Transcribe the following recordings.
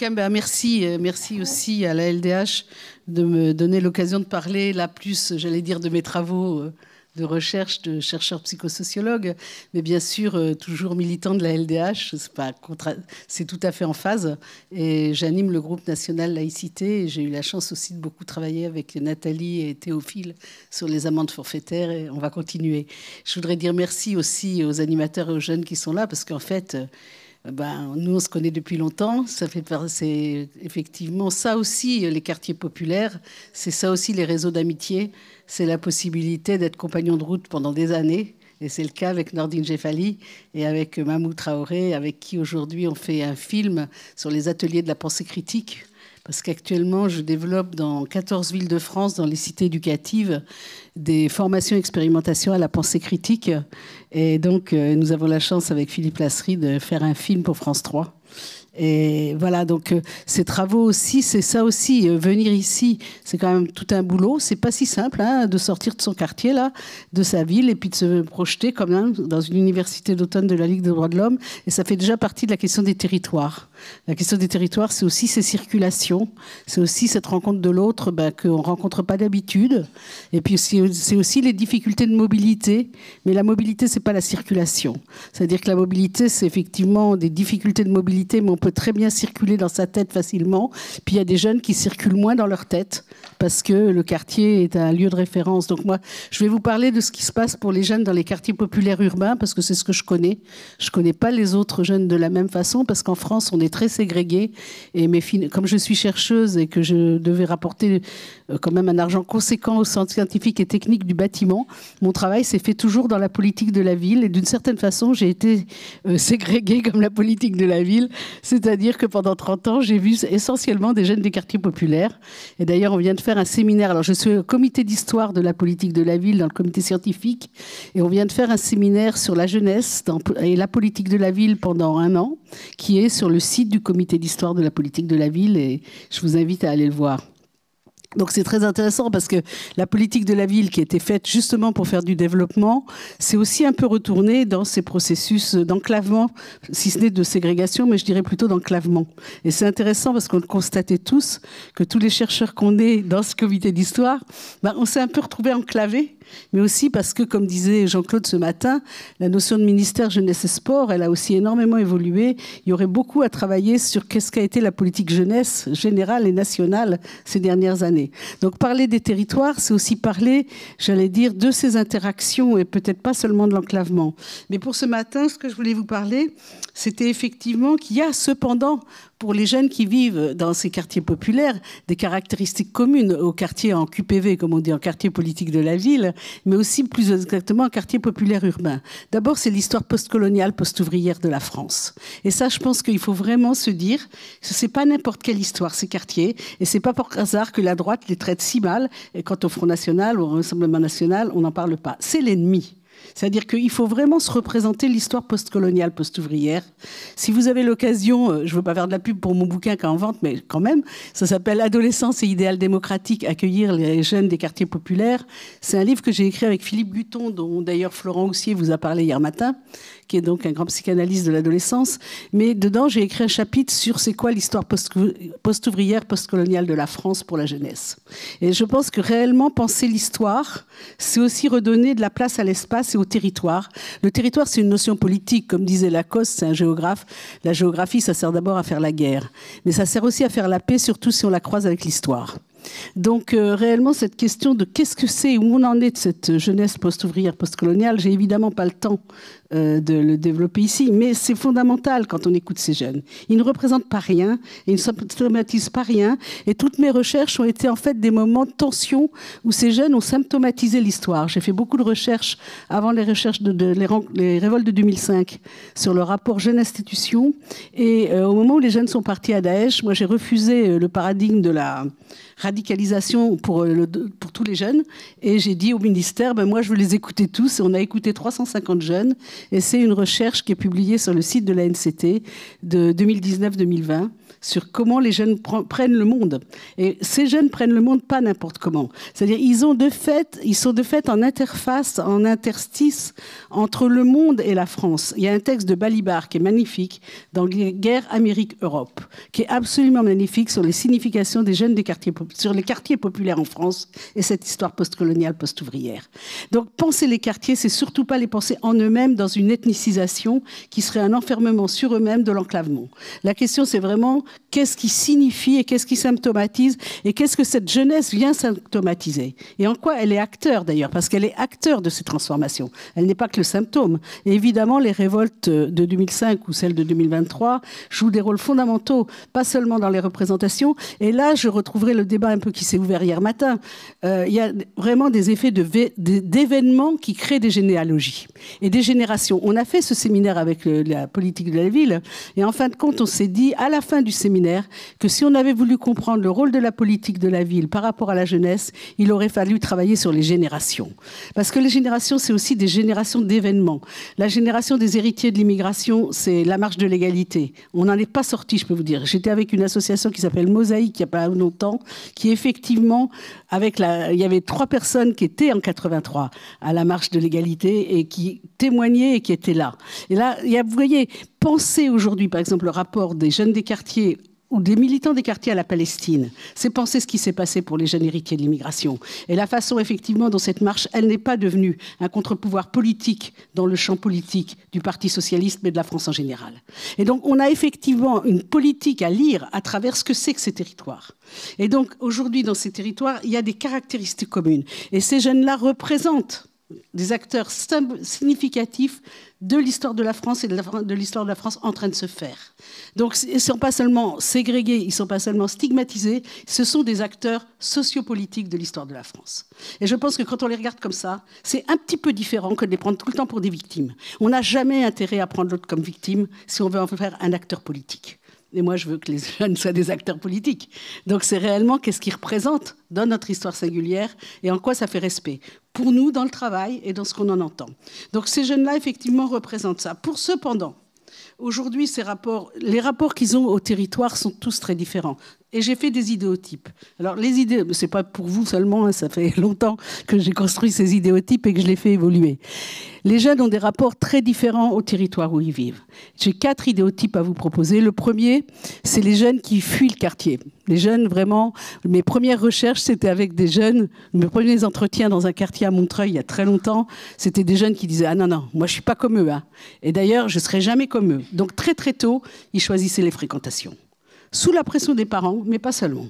cas, merci, merci aussi à la LDH de me donner l'occasion de parler là plus, j'allais dire, de mes travaux de recherche de chercheurs psychosociologues, mais bien sûr toujours militant de la LDH, c'est tout à fait en phase. Et j'anime le groupe national laïcité. Et j'ai eu la chance aussi de beaucoup travailler avec Nathalie et Théophile sur les amendes forfaitaires, et on va continuer. Je voudrais dire merci aussi aux animateurs et aux jeunes qui sont là, parce qu'en fait, nous, on se connaît depuis longtemps. C'est effectivement ça aussi, les quartiers populaires. C'est ça aussi, les réseaux d'amitié. C'est la possibilité d'être compagnon de route pendant des années. Et c'est le cas avec Nordine Jeffali et avec Mamou Traoré, avec qui aujourd'hui on fait un film sur les ateliers de la pensée critique. Parce qu'actuellement, je développe dans 14 villes de France, dans les cités éducatives, des formations et expérimentations à la pensée critique. Et donc, nous avons la chance, avec Philippe Lasserie, de faire un film pour France 3. Et voilà, donc ces travaux aussi, c'est ça aussi. Venir ici, c'est quand même tout un boulot. C'est pas si simple de sortir de son quartier, là, de sa ville, et puis de se projeter quand même dans une université d'automne de la Ligue des droits de l'homme. Et ça fait déjà partie de la question des territoires. La question des territoires, c'est aussi ces circulations, c'est aussi cette rencontre de l'autre qu'on ne rencontre pas d'habitude. Et puis c'est aussi les difficultés de mobilité. Mais la mobilité, c'est pas la circulation. C'est-à-dire que la mobilité, c'est effectivement des difficultés de mobilité, mais on peut très bien circuler dans sa tête facilement. Puis il y a des jeunes qui circulent moins dans leur tête parce que le quartier est un lieu de référence. Donc moi, je vais vous parler de ce qui se passe pour les jeunes dans les quartiers populaires urbains, parce que c'est ce que je connais. Je ne connais pas les autres jeunes de la même façon, parce qu'en France, on est très ségrégés. Et comme je suis chercheuse et que je devais rapporter quand même un argent conséquent au centre scientifique et technique du bâtiment, mon travail s'est fait toujours dans la politique de la ville. Et d'une certaine façon, j'ai été ségrégée comme la politique de la ville. C'est-à-dire que pendant 30 ans, j'ai vu essentiellement des jeunes des quartiers populaires. Et d'ailleurs, on vient de faire un séminaire. Alors, je suis au comité d'histoire de la politique de la ville, dans le comité scientifique. Et on vient de faire un séminaire sur la jeunesse et la politique de la ville pendant 1 an, qui est sur le site du comité d'histoire de la politique de la ville. Et je vous invite à aller le voir. Donc c'est très intéressant parce que la politique de la ville qui a été faite justement pour faire du développement, c'est aussi un peu retourné dans ces processus d'enclavement, si ce n'est de ségrégation, mais je dirais plutôt d'enclavement. Et c'est intéressant parce qu'on le constatait tous, que tous les chercheurs qu'on est dans ce comité d'histoire, on s'est un peu retrouvés enclavés, mais aussi parce que, comme disait Jean-Claude ce matin, la notion de ministère jeunesse et sport, elle a aussi énormément évolué. Il y aurait beaucoup à travailler sur qu'est-ce qu'a été la politique jeunesse générale et nationale ces dernières années. Donc parler des territoires, c'est aussi parler, j'allais dire, de ces interactions et peut-être pas seulement de l'enclavement. Mais pour ce matin, ce que je voulais vous parler, c'était effectivement qu'il y a cependant, pour les jeunes qui vivent dans ces quartiers populaires, des caractéristiques communes aux quartiers en QPV, comme on dit, en quartier politique de la ville, mais aussi plus exactement en quartier populaire urbain. D'abord, c'est l'histoire postcoloniale, post-ouvrière de la France. Et ça, je pense qu'il faut vraiment se dire que c'est pas n'importe quelle histoire, ces quartiers, et c'est pas par hasard que la droite les traite si mal, et quant au Front National, au Rassemblement National, on n'en parle pas. C'est l'ennemi. C'est-à-dire qu'il faut vraiment se représenter l'histoire postcoloniale, post-ouvrière. Si vous avez l'occasion, je ne veux pas faire de la pub pour mon bouquin qui est en vente, mais quand même, ça s'appelle « Adolescence et idéal démocratique, accueillir les jeunes des quartiers populaires ». C'est un livre que j'ai écrit avec Philippe Guton, dont d'ailleurs Florent Houssier vous a parlé hier matin, qui est donc un grand psychanalyste de l'adolescence. Mais dedans, j'ai écrit un chapitre sur c'est quoi l'histoire post-ouvrière, post-coloniale de la France pour la jeunesse. Et je pense que réellement, penser l'histoire, c'est aussi redonner de la place à l'espace et au territoire. Le territoire, c'est une notion politique. Comme disait Lacoste, c'est un géographe. La géographie, ça sert d'abord à faire la guerre. Mais ça sert aussi à faire la paix, surtout si on la croise avec l'histoire. Donc réellement cette question de qu'est-ce que c'est, où on en est de cette jeunesse post-ouvrière, post-coloniale, j'ai évidemment pas le temps de le développer ici, mais c'est fondamental quand on écoute ces jeunes. Ils ne représentent pas rien, ils ne symptomatisent pas rien, et toutes mes recherches ont été en fait des moments de tension où ces jeunes ont symptomatisé l'histoire. J'ai fait beaucoup de recherches avant les recherches les révoltes de 2005 sur le rapport jeune-institution, et au moment où les jeunes sont partis à Daesh, moi j'ai refusé le paradigme de la radicalisation pour tous les jeunes. Et j'ai dit au ministère, moi je veux les écouter tous. Et on a écouté 350 jeunes. Et c'est une recherche qui est publiée sur le site de l'ANCT de 2019-2020 sur comment les jeunes prennent le monde. Et ces jeunes prennent le monde pas n'importe comment. C'est-à-dire ils sont de fait en interface, en interstice entre le monde et la France. Il y a un texte de Balibar qui est magnifique dans Guerre Amérique-Europe, qui est absolument magnifique sur les significations des jeunes des quartiers, sur les quartiers populaires en France et cette histoire postcoloniale, post-ouvrière. Donc penser les quartiers, c'est surtout pas les penser en eux-mêmes dans une ethnicisation qui serait un enfermement sur eux-mêmes de l'enclavement. La question, c'est vraiment qu'est-ce qui signifie et qu'est-ce qui symptomatise et qu'est-ce que cette jeunesse vient symptomatiser. Et en quoi elle est acteur d'ailleurs, parce qu'elle est acteur de ces transformations. Elle n'est pas que le symptôme. Et évidemment, les révoltes de 2005 ou celles de 2023 jouent des rôles fondamentaux, pas seulement dans les représentations. Et là, je retrouverai le débat un peu qui s'est ouvert hier matin. Il y a vraiment des effets d'événements qui créent des généalogies et des générations. On a fait ce séminaire avec la politique de la ville et en fin de compte, on s'est dit à la fin du séminaire que si on avait voulu comprendre le rôle de la politique de la ville par rapport à la jeunesse, il aurait fallu travailler sur les générations. Parce que les générations, c'est aussi des générations d'événements. La génération des héritiers de l'immigration, c'est la marche de l'égalité. On n'en est pas sorti, je peux vous dire. J'étais avec une association qui s'appelle Mosaïque, il n'y a pas longtemps, qui effectivement, il y avait 3 personnes qui étaient en 83 à la marche de l'égalité et qui témoignaient et qui étaient là. Et là, vous voyez, penser aujourd'hui, par exemple, le rapport des jeunes des quartiers ou des militants des quartiers à la Palestine, c'est penser ce qui s'est passé pour les jeunes héritiers de l'immigration. Et la façon, effectivement, dont cette marche, elle n'est pas devenue un contre-pouvoir politique dans le champ politique du Parti socialiste, mais de la France en général. Et donc, on a effectivement une politique à lire à travers ce que c'est que ces territoires. Et donc, aujourd'hui, dans ces territoires, il y a des caractéristiques communes. Et ces jeunes-là représentent des acteurs significatifs de l'histoire de la France et de l'histoire de la France en train de se faire. Donc, ils ne sont pas seulement ségrégés, ils ne sont pas seulement stigmatisés, ce sont des acteurs sociopolitiques de l'histoire de la France. Et je pense que quand on les regarde comme ça, c'est un petit peu différent que de les prendre tout le temps pour des victimes. On n'a jamais intérêt à prendre l'autre comme victime si on veut en faire un acteur politique. Et moi, je veux que les jeunes soient des acteurs politiques. Donc, c'est réellement qu'est-ce qu'ils représentent dans notre histoire singulière et en quoi ça fait respect. Pour nous, dans le travail et dans ce qu'on en entend. Donc, ces jeunes-là, effectivement, représentent ça. Cependant, aujourd'hui, les rapports qu'ils ont au territoire sont tous très différents. Et j'ai fait des idéotypes. Alors, les idées, c'est pas pour vous seulement, hein, ça fait longtemps que j'ai construit ces idéotypes et que je les fais évoluer. Les jeunes ont des rapports très différents au territoire où ils vivent. J'ai 4 idéotypes à vous proposer. Le premier, c'est les jeunes qui fuient le quartier. Les jeunes, vraiment, mes premières recherches, c'était avec des jeunes. Mes premiers entretiens dans un quartier à Montreuil, il y a très longtemps, c'était des jeunes qui disaient « Ah non, non, moi je suis pas comme eux. Hein. Et d'ailleurs, je serai jamais comme eux. » Donc très très tôt, ils choisissaient les fréquentations. Sous la pression des parents, mais pas seulement.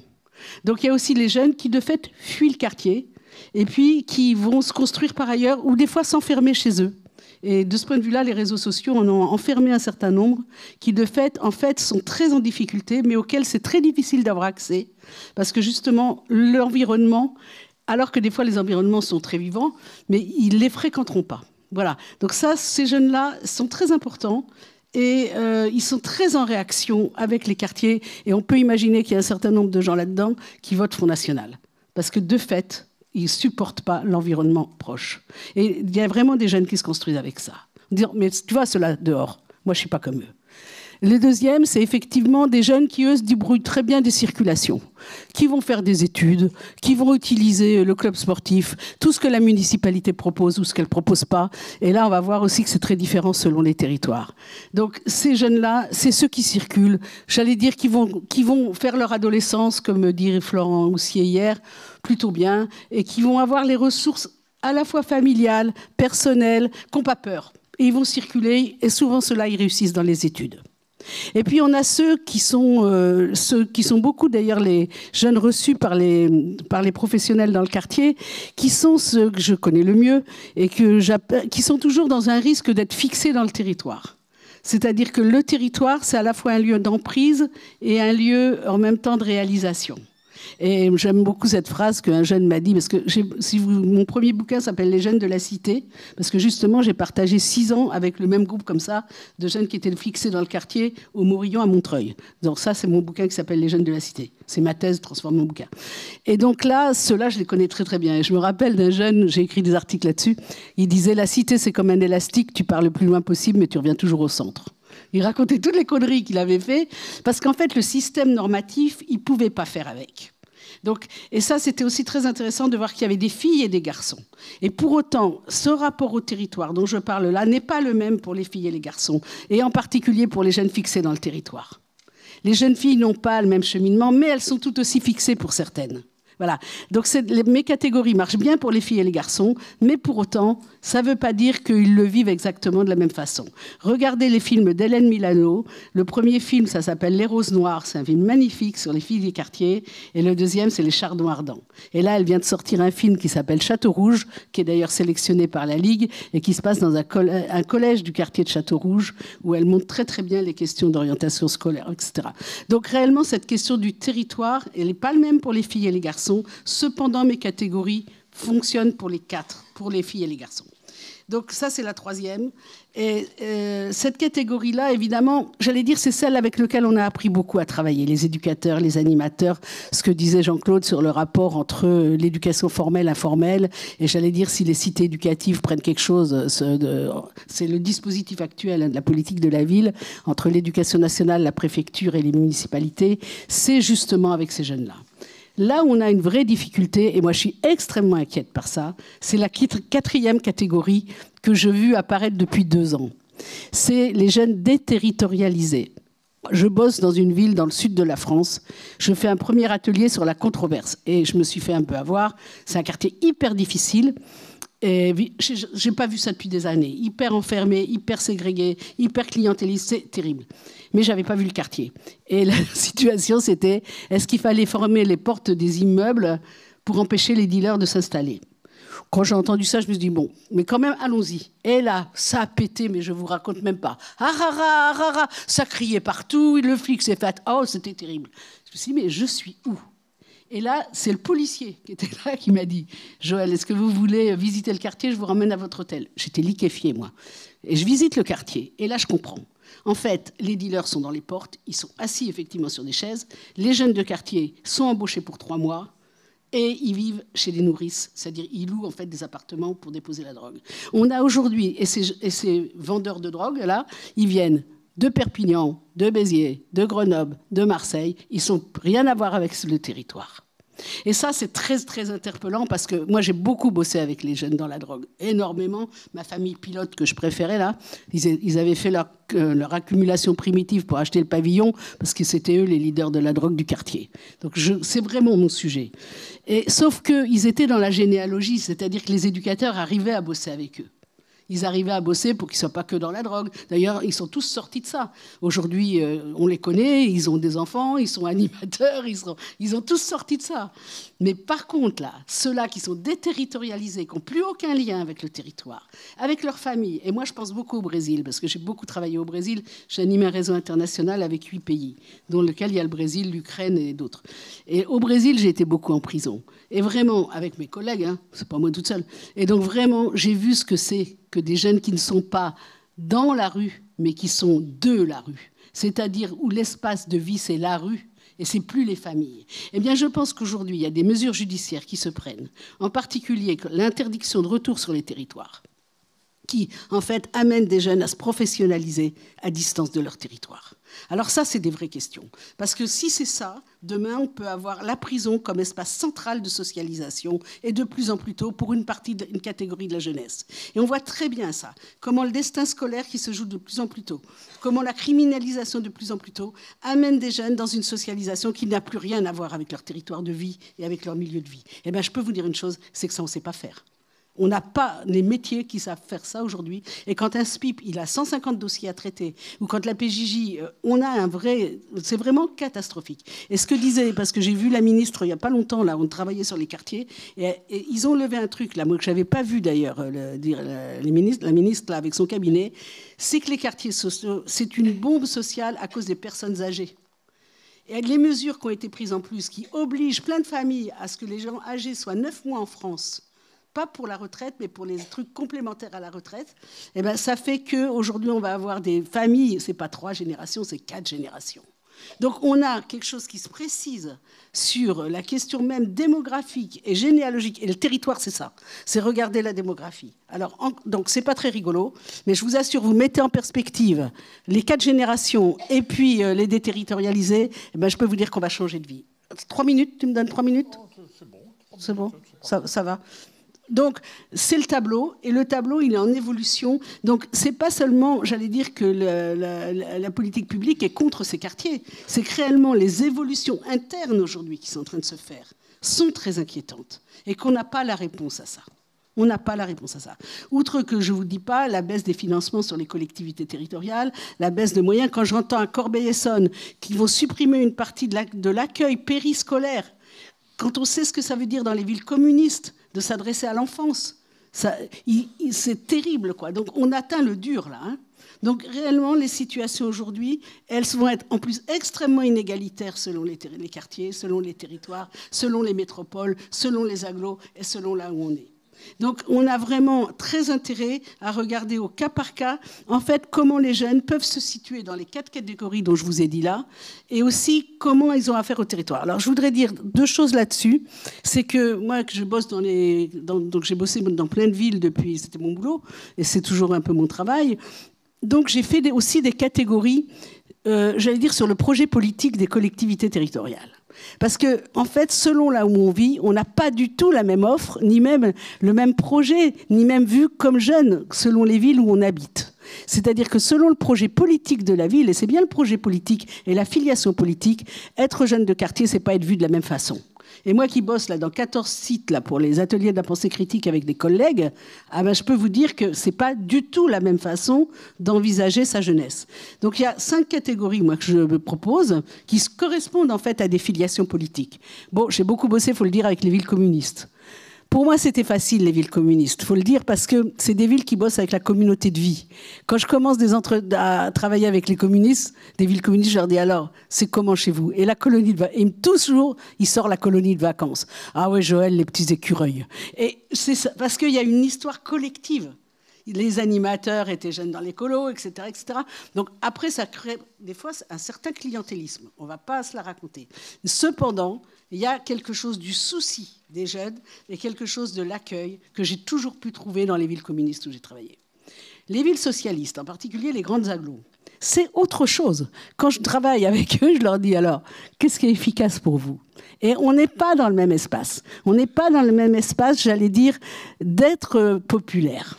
Donc il y a aussi les jeunes qui, de fait, fuient le quartier et puis qui vont se construire par ailleurs ou des fois s'enfermer chez eux. Et de ce point de vue-là, les réseaux sociaux en ont enfermé un certain nombre qui, de fait, sont très en difficulté, mais auxquels c'est très difficile d'avoir accès parce que, justement, l'environnement, alors que des fois les environnements sont très vivants, mais ils ne les fréquenteront pas. Voilà. Donc ça, ces jeunes-là sont très importants. Et ils sont très en réaction avec les quartiers. Et on peut imaginer qu'il y a un certain nombre de gens là-dedans qui votent Front National. Parce que de fait, ils ne supportent pas l'environnement proche. Et il y a vraiment des jeunes qui se construisent avec ça. Dire, mais tu vois, ceux-là dehors, moi je ne suis pas comme eux. Le deuxième, c'est effectivement des jeunes qui, eux, se débrouillent très bien des circulations, qui vont faire des études, qui vont utiliser le club sportif, tout ce que la municipalité propose ou ce qu'elle ne propose pas. Et là, on va voir aussi que c'est très différent selon les territoires. Donc, ces jeunes-là, c'est ceux qui circulent, j'allais dire, qui vont faire leur adolescence, comme dit Florent Houssier hier, plutôt bien, et qui vont avoir les ressources à la fois familiales, personnelles, qui n'ont pas peur. Et ils vont circuler, et souvent, ceux-là, ils réussissent dans les études. Et puis on a ceux qui sont beaucoup d'ailleurs les jeunes reçus par les professionnels dans le quartier, qui sont ceux que je connais le mieux et qui sont toujours dans un risque d'être fixés dans le territoire. C'est-à-dire que le territoire, c'est à la fois un lieu d'emprise et un lieu en même temps de réalisation. Et j'aime beaucoup cette phrase qu'un jeune m'a dit, parce que mon premier bouquin s'appelle Les jeunes de la cité, parce que justement, j'ai partagé 6 ans avec le même groupe comme ça, de jeunes qui étaient fixés dans le quartier au Morillon à Montreuil. Donc ça, c'est mon bouquin qui s'appelle Les jeunes de la cité. C'est ma thèse transformée en bouquin. Et donc là, ceux-là, je les connais très très bien. Et je me rappelle d'un jeune, j'ai écrit des articles là-dessus, il disait « La cité, c'est comme un élastique, tu pars le plus loin possible, mais tu reviens toujours au centre ». Il racontait toutes les conneries qu'il avait fait, parce qu'en fait, le système normatif, il ne pouvait pas faire avec. Donc, et ça, c'était aussi très intéressant de voir qu'il y avait des filles et des garçons. Et pour autant, ce rapport au territoire dont je parle là n'est pas le même pour les filles et les garçons, et en particulier pour les jeunes fixés dans le territoire. Les jeunes filles n'ont pas le même cheminement, mais elles sont tout aussi fixées pour certaines. Voilà. Donc mes catégories marchent bien pour les filles et les garçons, mais pour autant, ça ne veut pas dire qu'ils le vivent exactement de la même façon. Regardez les films d'Hélène Milano. Le premier film, ça s'appelle Les Roses Noires. C'est un film magnifique sur les filles des quartiers. Et le deuxième, c'est Les Chardons Ardents. Et là, elle vient de sortir un film qui s'appelle Château Rouge, qui est d'ailleurs sélectionné par la Ligue, et qui se passe dans un collège du quartier de Château Rouge, où elle montre très très bien les questions d'orientation scolaire, etc. Donc réellement, cette question du territoire, elle n'est pas le même pour les filles et les garçons. Cependant, mes catégories fonctionnent pour les 4, pour les filles et les garçons. Donc ça, c'est la 3e. Et cette catégorie-là, évidemment, j'allais dire, c'est celle avec laquelle on a appris beaucoup à travailler, les éducateurs, les animateurs, ce que disait Jean-Claude sur le rapport entre l'éducation formelle et informelle. Et j'allais dire, si les cités éducatives prennent quelque chose, c'est le dispositif actuel de la politique de la ville, entre l'éducation nationale, la préfecture et les municipalités, c'est justement avec ces jeunes-là. Là où on a une vraie difficulté, et moi je suis extrêmement inquiète par ça, c'est la 4e catégorie que j'ai vue apparaître depuis 2 ans. C'est les jeunes déterritorialisés. Je bosse dans une ville dans le sud de la France. Je fais un premier atelier sur la controverse. Et je me suis fait un peu avoir. C'est un quartier hyper difficile. Et je n'ai pas vu ça depuis des années. Hyper enfermé, hyper ségrégué, hyper clientéliste. C'est terrible. Mais je n'avais pas vu le quartier. Et la situation, c'était, est-ce qu'il fallait fermer les portes des immeubles pour empêcher les dealers de s'installer? Quand j'ai entendu ça, je me suis dit, bon, mais quand même, allons-y. Et là, ça a pété, mais je ne vous raconte même pas. Ah, ah, ah, ça criait partout, le flic s'est fait... Oh, c'était terrible. Je me suis dit, mais je suis où? Et là, c'est le policier qui était là qui m'a dit, Joël, est-ce que vous voulez visiter le quartier? Je vous ramène à votre hôtel. J'étais liquéfiée, moi. Et je visite le quartier. Et là, je comprends. En fait, les dealers sont dans les portes, ils sont assis effectivement sur des chaises. Les jeunes de quartier sont embauchés pour 3 mois et ils vivent chez des nourrices, c'est-à-dire ils louent en fait des appartements pour déposer la drogue. On a aujourd'hui, et ces vendeurs de drogue, là, ils viennent de Perpignan, de Béziers, de Grenoble, de Marseille, ils n'ont rien à voir avec le territoire. Et ça, c'est très, très interpellant parce que moi, j'ai beaucoup bossé avec les jeunes dans la drogue, énormément. Ma famille pilote que je préférais, là, ils avaient fait leur accumulation primitive pour acheter le pavillon parce que c'était eux les leaders de la drogue du quartier. Donc, c'est vraiment mon sujet. Et, sauf qu'ils étaient dans la généalogie, c'est-à-dire que les éducateurs arrivaient à bosser avec eux. Ils arrivaient à bosser pour qu'ils ne soient pas que dans la drogue. D'ailleurs, ils sont tous sortis de ça. Aujourd'hui, on les connaît, ils ont des enfants, ils sont animateurs, ils ont tous sorti de ça. Mais par contre, là, ceux-là qui sont déterritorialisés, qui n'ont plus aucun lien avec le territoire, avec leur famille, et moi je pense beaucoup au Brésil, parce que j'ai beaucoup travaillé au Brésil, j'anime un réseau international avec 8 pays, dont lequel il y a le Brésil, l'Ukraine et d'autres. Et au Brésil, j'ai été beaucoup en prison. Et vraiment, avec mes collègues, hein, c'est pas moi toute seule. Et donc vraiment, j'ai vu ce que c'est que des jeunes qui ne sont pas dans la rue, mais qui sont de la rue. C'est-à-dire où l'espace de vie, c'est la rue, et c'est plus les familles. Eh bien, je pense qu'aujourd'hui, il y a des mesures judiciaires qui se prennent, en particulier l'interdiction de retour sur les territoires, qui, en fait, amènent des jeunes à se professionnaliser à distance de leur territoire. Alors ça, c'est des vraies questions. Parce que si c'est ça, demain, on peut avoir la prison comme espace central de socialisation et de plus en plus tôt pour une catégorie de la jeunesse. Et on voit très bien ça. Comment le destin scolaire qui se joue de plus en plus tôt, comment la criminalisation de plus en plus tôt amène des jeunes dans une socialisation qui n'a plus rien à voir avec leur territoire de vie et avec leur milieu de vie. Eh bien, je peux vous dire une chose, c'est que ça, on ne sait pas faire. On n'a pas les métiers qui savent faire ça aujourd'hui. Et quand un SPIP, il a 150 dossiers à traiter, ou quand la PJJ, on a un vrai... C'est vraiment catastrophique. Et ce que disait, parce que j'ai vu la ministre il n'y a pas longtemps, là, on travaillait sur les quartiers, et ils ont levé un truc, là, moi, que je n'avais pas vu d'ailleurs, la ministre, là, avec son cabinet, c'est que les quartiers sociaux, c'est une bombe sociale à cause des personnes âgées. Et les mesures qui ont été prises en plus, qui obligent plein de familles à ce que les gens âgés soient 9 mois en France, pas pour la retraite, mais pour les trucs complémentaires à la retraite, eh ben, ça fait qu'aujourd'hui, on va avoir des familles, c'est pas 3 générations, c'est 4 générations. Donc on a quelque chose qui se précise sur la question même démographique et généalogique. Et le territoire, c'est ça. C'est regarder la démographie. Alors, donc c'est pas très rigolo, mais je vous assure, vous mettez en perspective les 4 générations et puis les déterritorialiser, eh ben, je peux vous dire qu'on va changer de vie. 3 minutes, tu me donnes 3 minutes ? C'est bon. C'est bon, ça va. Donc, c'est le tableau, et le tableau, il est en évolution. Donc, c'est pas seulement, j'allais dire, que la politique publique est contre ces quartiers. C'est que réellement, les évolutions internes aujourd'hui qui sont en train de se faire sont très inquiétantes, et qu'on n'a pas la réponse à ça. On n'a pas la réponse à ça. Outre que je ne vous dis pas la baisse des financements sur les collectivités territoriales, la baisse de moyens. Quand j'entends à Corbeil-Essonnes qu'ils vont supprimer une partie de l'accueil périscolaire, quand on sait ce que ça veut dire dans les villes communistes, de s'adresser à l'enfance, c'est terrible, quoi. Donc on atteint le dur, là. Hein. Donc réellement, les situations aujourd'hui, elles vont être en plus extrêmement inégalitaires selon les quartiers, selon les territoires, selon les métropoles, selon les agglos et selon là où on est. Donc on a vraiment très intérêt à regarder au cas par cas, en fait, comment les jeunes peuvent se situer dans les 4 catégories dont je vous ai dit là, et aussi comment ils ont affaire au territoire. Alors je voudrais dire 2 choses là-dessus. C'est que moi, que je bosse donc j'ai bossé dans plein de villes depuis, c'était mon boulot, et c'est toujours un peu mon travail. Donc j'ai fait aussi des catégories, j'allais dire, sur le projet politique des collectivités territoriales. Parce que, en fait, selon là où on vit, on n'a pas du tout la même offre, ni même le même projet, ni même vu comme jeune, selon les villes où on habite. C'est-à-dire que selon le projet politique de la ville, et c'est bien le projet politique et la filiation politique, être jeune de quartier, c'est pas être vu de la même façon. Et moi qui bosse là, dans 14 sites là, pour les ateliers de la pensée critique avec des collègues, je peux vous dire que ce n'est pas du tout la même façon d'envisager sa jeunesse. Donc il y a 5 catégories moi, que je me propose qui correspondent en fait à des filiations politiques. Bon, j'ai beaucoup bossé, il faut le dire, avec les villes communistes. Pour moi, c'était facile, les villes communistes, il faut le dire, parce que c'est des villes qui bossent avec la communauté de vie. Quand je commence à travailler avec les communistes, des villes communistes, je leur dis alors, c'est comment chez vous ? Et la colonie de vacances. Et toujours, il sort la colonie de vacances. Ah ouais, Joël, les petits écureuils. Et c'est ça, parce qu'il y a une histoire collective. Les animateurs étaient jeunes dans les colos, etc., etc. Donc après, ça crée des fois un certain clientélisme. On ne va pas se la raconter. Cependant, il y a quelque chose du souci des jeunes et quelque chose de l'accueil que j'ai toujours pu trouver dans les villes communistes où j'ai travaillé. Les villes socialistes, en particulier les grandes agglos, c'est autre chose. Quand je travaille avec eux, je leur dis alors, qu'est-ce qui est efficace pour vous ? Et on n'est pas dans le même espace. On n'est pas dans le même espace, j'allais dire, d'être populaire.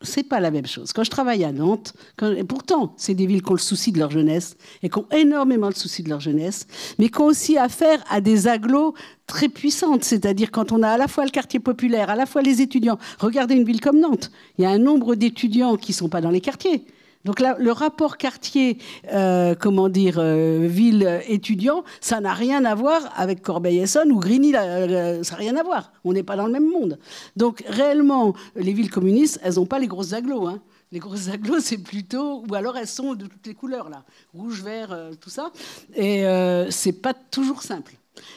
C'est pas la même chose. Quand je travaille à Nantes, et pourtant, c'est des villes qui ont le souci de leur jeunesse et qui ont énormément le souci de leur jeunesse, mais qui ont aussi affaire à des agglos très puissantes. C'est-à-dire quand on a à la fois le quartier populaire, à la fois les étudiants. Regardez une ville comme Nantes. Il y a un nombre d'étudiants qui ne sont pas dans les quartiers. Donc là, le rapport quartier, ville-étudiant, ça n'a rien à voir avec Corbeil-Essonnes ou Grigny, ça n'a rien à voir. On n'est pas dans le même monde. Donc réellement, les villes communistes, elles n'ont pas les grosses agglos. Hein. Les grosses agglos, c'est plutôt... Ou alors elles sont de toutes les couleurs, là. Rouge, vert, tout ça. Et c'est pas toujours simple.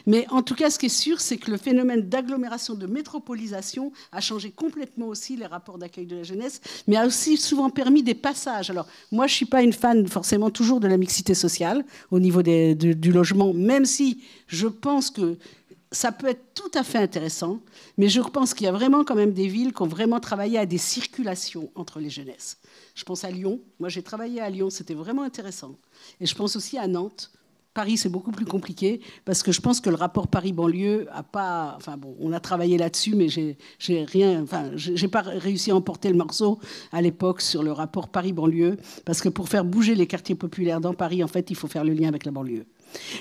Mais en tout cas, ce qui est sûr, c'est que le phénomène d'agglomération, de métropolisation a changé complètement aussi les rapports d'accueil de la jeunesse, mais a aussi souvent permis des passages. Alors, moi, je ne suis pas une fan forcément toujours de la mixité sociale au niveau du logement, même si je pense que ça peut être tout à fait intéressant, mais je pense qu'il y a vraiment quand même des villes qui ont vraiment travaillé à des circulations entre les jeunesses. Je pense à Lyon. Moi, j'ai travaillé à Lyon, c'était vraiment intéressant. Et je pense aussi à Nantes. Paris, c'est beaucoup plus compliqué parce que je pense que le rapport Paris-banlieue a pas... Enfin bon, on a travaillé là-dessus, mais j'ai pas réussi à emporter le morceau à l'époque sur le rapport Paris-banlieue parce que pour faire bouger les quartiers populaires dans Paris, en fait, il faut faire le lien avec la banlieue.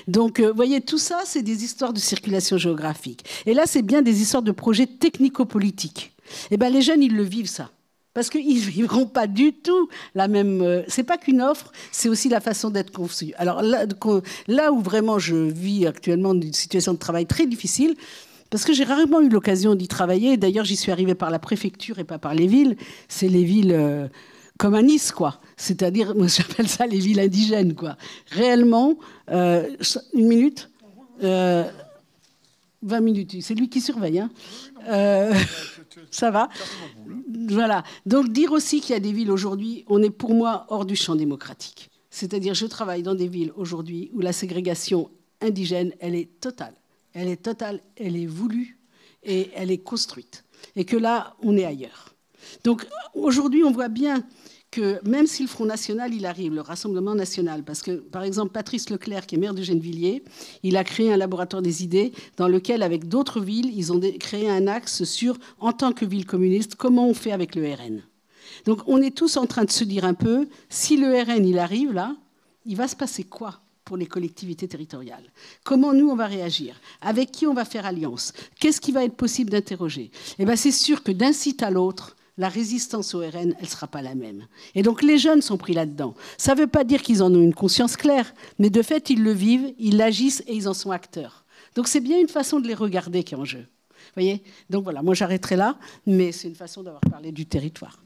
Donc, vous voyez, tout ça, c'est des histoires de circulation géographique. Et là, c'est bien des histoires de projets technico-politiques. Eh bien, les jeunes, ils le vivent, ça. Parce qu'ils ne vivront pas du tout la même... C'est pas qu'une offre, c'est aussi la façon d'être conçue. Alors là où vraiment je vis actuellement une situation de travail très difficile, parce que j'ai rarement eu l'occasion d'y travailler, d'ailleurs j'y suis arrivée par la préfecture et pas par les villes, c'est les villes comme à Nice, quoi. C'est-à-dire, moi j'appelle ça les villes indigènes, quoi. Réellement, 1 minute, 20 minutes, c'est lui qui surveille, hein. Ça va. Voilà. Donc dire aussi qu'il y a des villes aujourd'hui, on est pour moi hors du champ démocratique. C'est-à-dire, je travaille dans des villes aujourd'hui où la ségrégation indigène, elle est totale. Elle est totale, elle est voulue et elle est construite. Et que là, on est ailleurs. Donc aujourd'hui, on voit bien que même si le Front National, il arrive, le Rassemblement National, parce que, par exemple, Patrice Leclerc, qui est maire de Gennevilliers, il a créé un laboratoire des idées dans lequel, avec d'autres villes, ils ont créé un axe sur, en tant que ville communiste, comment on fait avec le RN. Donc on est tous en train de se dire un peu, si le RN, il arrive là, il va se passer quoi pour les collectivités territoriales? Comment nous, on va réagir? Avec qui on va faire alliance? Qu'est-ce qui va être possible d'interroger? Eh bien, c'est sûr que d'un site à l'autre, la résistance au RN, elle ne sera pas la même. Et donc les jeunes sont pris là-dedans. Ça ne veut pas dire qu'ils en ont une conscience claire, mais de fait, ils le vivent, ils l'agissent et ils en sont acteurs. Donc c'est bien une façon de les regarder qui est en jeu. Vous voyez? Donc voilà, moi j'arrêterai là, mais c'est une façon d'avoir parlé du territoire.